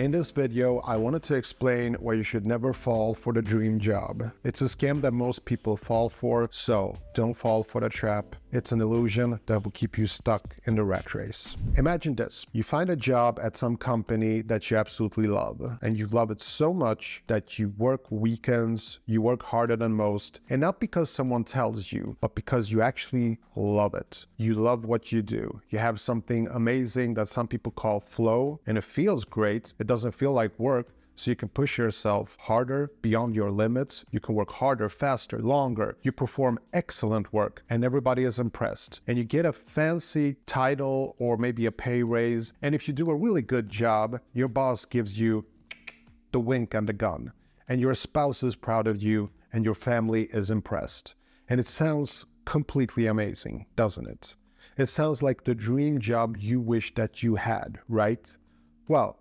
In this video, I wanted to explain why you should never fall for the dream job. It's a scam that most people fall for, so don't fall for the trap. It's an illusion that will keep you stuck in the rat race. Imagine this. You find a job at some company that you absolutely love, and you love it so much that you work weekends, you work harder than most, and not because someone tells you, but because you actually love it. You love what you do. You have something amazing that some people call flow, and it feels great. It doesn't feel like work, so you can push yourself harder beyond your limits. You can work harder, faster, longer. You perform excellent work and everybody is impressed. And you get a fancy title or maybe a pay raise. And if you do a really good job, your boss gives you the wink and the gun. And your spouse is proud of you and your family is impressed. And it sounds completely amazing, doesn't it? It sounds like the dream job you wish that you had, right? Well,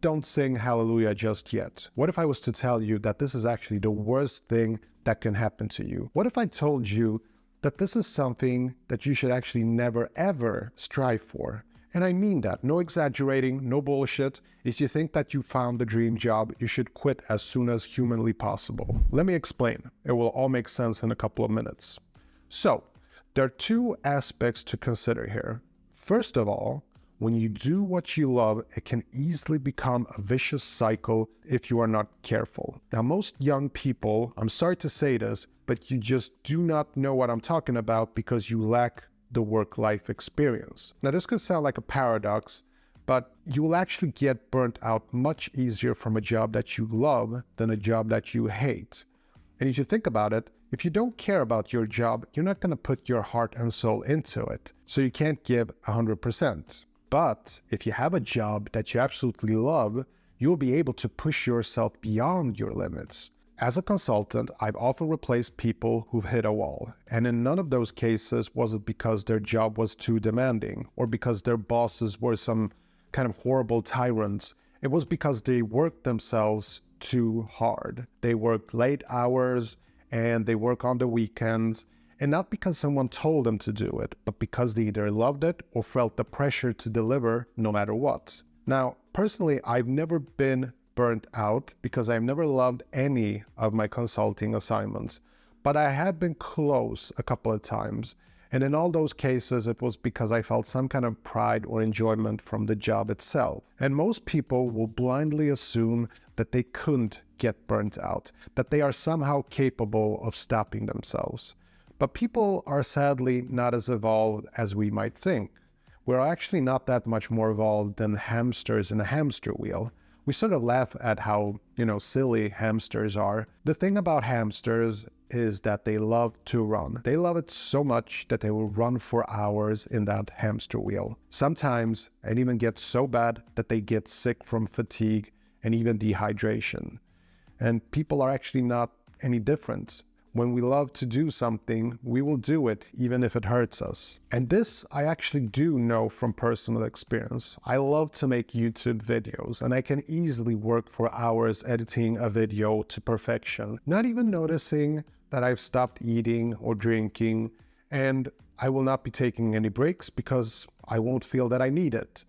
don't sing hallelujah just yet. What if I was to tell you that this is actually the worst thing that can happen to you? What if I told you that this is something that you should actually never ever strive for? And I mean that, no exaggerating, no bullshit. If you think that you found the dream job, you should quit as soon as humanly possible. Let me explain. It will all make sense in a couple of minutes. So, there are two aspects to consider here. First of all, when you do what you love, it can easily become a vicious cycle if you are not careful. Now, most young people, I'm sorry to say this, but you just do not know what I'm talking about because you lack the work-life experience. Now, this could sound like a paradox, but you will actually get burnt out much easier from a job that you love than a job that you hate. And if you think about it, if you don't care about your job, you're not going to put your heart and soul into it. So you can't give 100%. But if you have a job that you absolutely love, you'll be able to push yourself beyond your limits. As a consultant, I've often replaced people who've hit a wall. And in none of those cases was it because their job was too demanding or because their bosses were some kind of horrible tyrants. It was because they worked themselves too hard. They worked late hours and they work on the weekends. And not because someone told them to do it, but because they either loved it or felt the pressure to deliver no matter what. Now, personally, I've never been burnt out because I've never loved any of my consulting assignments, but I have been close a couple of times. And in all those cases, it was because I felt some kind of pride or enjoyment from the job itself. And most people will blindly assume that they couldn't get burnt out, that they are somehow capable of stopping themselves. But people are sadly not as evolved as we might think. We're actually not that much more evolved than hamsters in a hamster wheel. We sort of laugh at how, silly hamsters are. The thing about hamsters is that they love to run. They love it so much that they will run for hours in that hamster wheel. Sometimes it even gets so bad that they get sick from fatigue and even dehydration. And people are actually not any different. When we love to do something, we will do it even if it hurts us. And this I actually do know from personal experience. I love to make YouTube videos and I can easily work for hours editing a video to perfection, not even noticing that I've stopped eating or drinking, and I will not be taking any breaks because I won't feel that I need it.